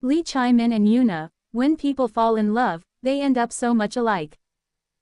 Chae-min and Yoona, when people fall in love, they end up so much alike.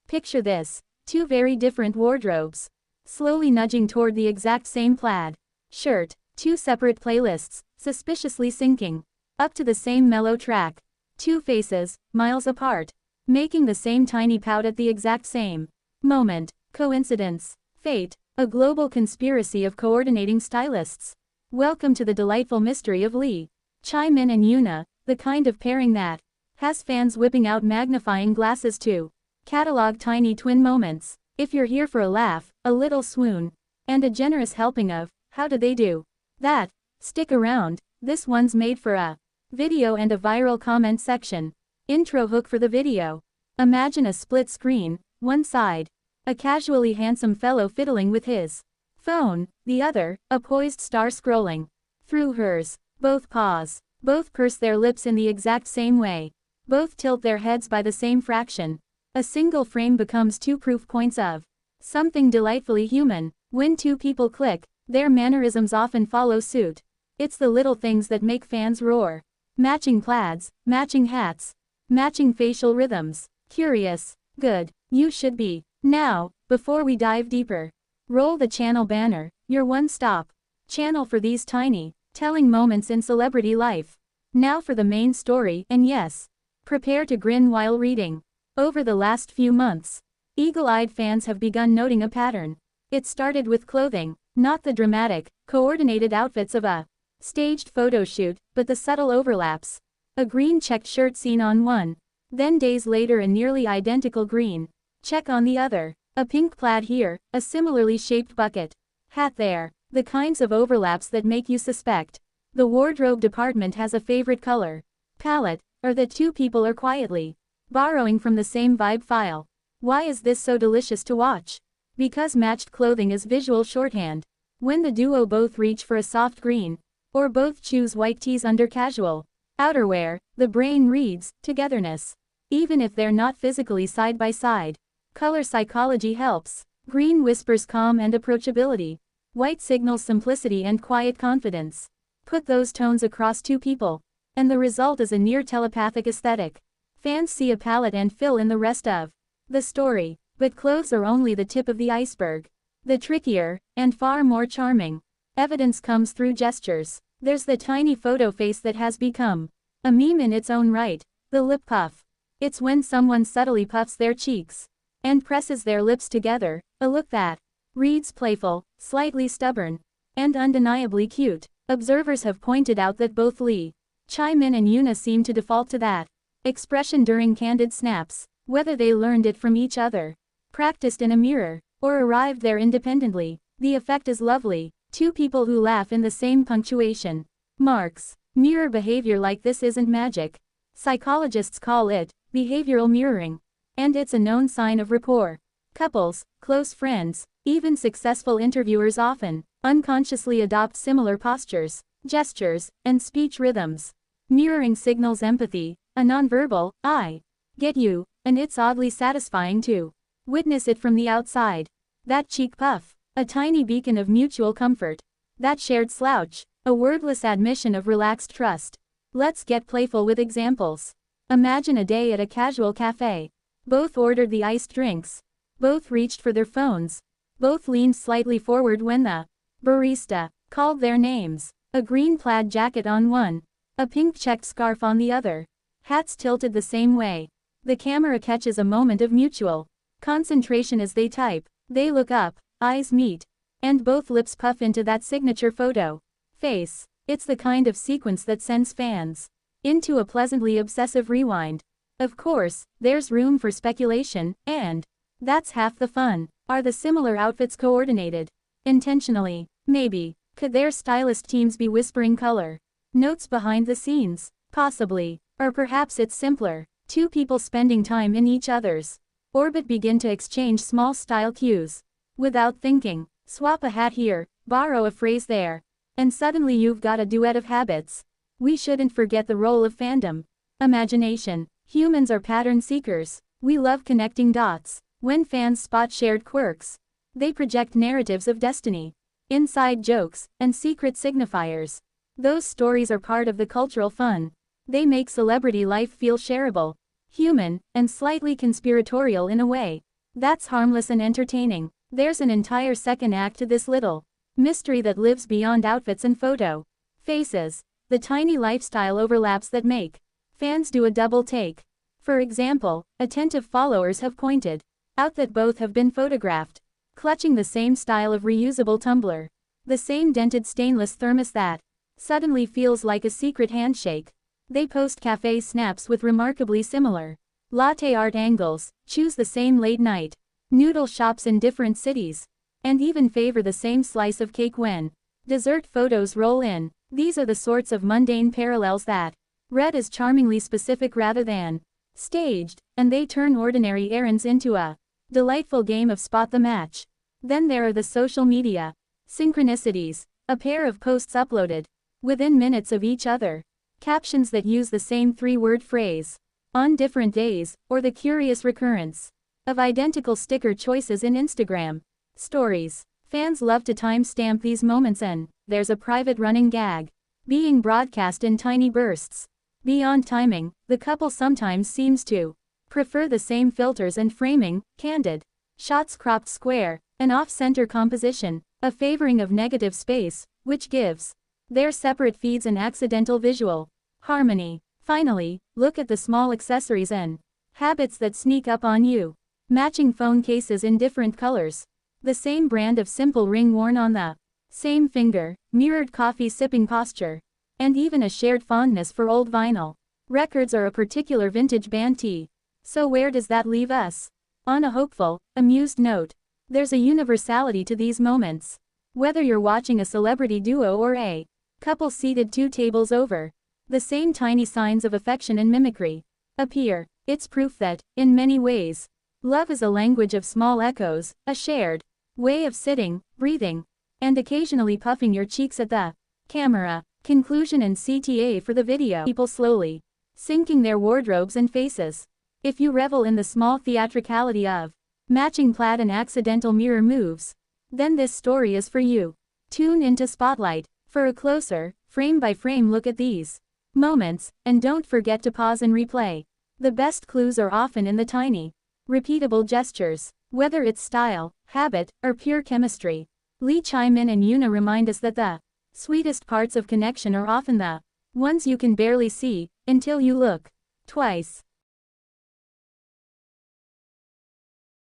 Picture this, two very different wardrobes, slowly nudging toward the exact same plaid shirt, two separate playlists, suspiciously syncing up to the same mellow track, two faces, miles apart, making the same tiny pout at the exact same moment. Coincidence? Fate? A global conspiracy of coordinating stylists? Welcome to the delightful mystery of Chae-min and Yoona, the kind of pairing that has fans whipping out magnifying glasses to catalog tiny twin moments. If you're here for a laugh, a little swoon, and a generous helping of how do they do that, stick around. This one's made for a video and a viral comment section. Intro hook for the video. Imagine a split screen, one side, a casually handsome fellow fiddling with his phone, the other, a poised star scrolling through hers. Both pause. Both purse their lips in the exact same way. Both tilt their heads by the same fraction. A single frame becomes two proof points of something delightfully human. When two people click, their mannerisms often follow suit. It's the little things that make fans roar. Matching plaids, matching hats, matching facial rhythms. Curious? Good. You should be. Now, before we dive deeper, roll the channel banner, your one-stop channel for these tiny, telling moments in celebrity life. Now for the main story, and yes, prepare to grin while reading. Over the last few months, eagle-eyed fans have begun noting a pattern. It started with clothing, not the dramatic, coordinated outfits of a staged photo shoot, but the subtle overlaps. A green checked shirt seen on one, then days later a nearly identical green check on the other. A pink plaid here, a similarly shaped bucket hat there. The kinds of overlaps that make you suspect the wardrobe department has a favorite color palette, or that two people are quietly borrowing from the same vibe file. Why is this so delicious to watch? Because matched clothing is visual shorthand. When the duo both reach for a soft green, or both choose white tees under casual outerwear, the brain reads togetherness. Even if they're not physically side by side. Color psychology helps. Green whispers calm and approachability. White signals simplicity and quiet confidence. Put those tones across two people, and the result is a near telepathic aesthetic. Fans see a palette and fill in the rest of the story. But clothes are only the tip of the iceberg. The trickier, and far more charming, evidence comes through gestures. There's the tiny photo face that has become a meme in its own right, the lip puff. It's when someone subtly puffs their cheeks and presses their lips together, a look that reads playful, slightly stubborn, and undeniably cute. Observers have pointed out that both Chae-min and Yoona seem to default to that expression during candid snaps, whether they learned it from each other, practiced in a mirror, or arrived there independently. The effect is lovely. Two people who laugh in the same punctuation marks. Mirror behavior like this isn't magic. Psychologists call it behavioral mirroring. And it's a known sign of rapport. Couples, close friends, even successful interviewers often unconsciously adopt similar postures, gestures, and speech rhythms. Mirroring signals empathy, a nonverbal, I get you, and it's oddly satisfying to witness it from the outside. That cheek puff, a tiny beacon of mutual comfort. That shared slouch, a wordless admission of relaxed trust. Let's get playful with examples. Imagine a day at a casual cafe. Both ordered the iced drinks. Both reached for their phones. Both leaned slightly forward when the barista called their names. A green plaid jacket on one. A pink checked scarf on the other. Hats tilted the same way. The camera catches a moment of mutual concentration as they type. They look up, eyes meet, and both lips puff into that signature photo face. It's the kind of sequence that sends fans into a pleasantly obsessive rewind. Of course, there's room for speculation, and that's half the fun. Are the similar outfits coordinated intentionally? Maybe. Could their stylist teams be whispering color notes behind the scenes? Possibly. Or perhaps it's simpler. Two people spending time in each other's orbit begin to exchange small style cues. Without thinking, swap a hat here, borrow a phrase there, and suddenly you've got a duet of habits. We shouldn't forget the role of fandom. Imagination. Humans are pattern seekers. We love connecting dots. When fans spot shared quirks, they project narratives of destiny, inside jokes, and secret signifiers. Those stories are part of the cultural fun. They make celebrity life feel shareable, human, and slightly conspiratorial in a way that's harmless and entertaining. There's an entire second act to this little mystery that lives beyond outfits and photo faces, the tiny lifestyle overlaps that make fans do a double take. For example, attentive followers have pointed out that both have been photographed clutching the same style of reusable tumbler, the same dented stainless thermos that suddenly feels like a secret handshake. They post cafe snaps with remarkably similar latte art angles, choose the same late-night noodle shops in different cities, and even favor the same slice of cake when dessert photos roll in. These are the sorts of mundane parallels that read as charmingly specific rather than staged, and they turn ordinary errands into a delightful game of spot the match. Then there are the social media synchronicities, a pair of posts uploaded within minutes of each other, captions that use the same three-word phrase on different days, or the curious recurrence of identical sticker choices in Instagram stories. Fans love to timestamp these moments, and there's a private running gag being broadcast in tiny bursts. Beyond timing, the couple sometimes seems to prefer the same filters and framing, candid shots cropped square, an off-center composition, a favoring of negative space, which gives their separate feeds an accidental visual harmony. Finally, look at the small accessories and habits that sneak up on you. Matching phone cases in different colors, the same brand of simple ring worn on the same finger, mirrored coffee sipping posture, and even a shared fondness for old vinyl records or a particular vintage band tee. So where does that leave us? On a hopeful, amused note, there's a universality to these moments. Whether you're watching a celebrity duo or a couple seated 2 tables over, the same tiny signs of affection and mimicry appear. It's proof that, in many ways, love is a language of small echoes, a shared way of sitting, breathing, and occasionally puffing your cheeks at the camera. Conclusion and CTA for the video. People slowly syncing their wardrobes and faces. If you revel in the small theatricality of matching plaid and accidental mirror moves, then this story is for you. Tune into Spotlight for a closer, frame-by-frame look at these moments, and don't forget to pause and replay. The best clues are often in the tiny, repeatable gestures. Whether it's style, habit, or pure chemistry, Chae-min and Yoona remind us that the sweetest parts of connection are often the ones you can barely see until you look twice.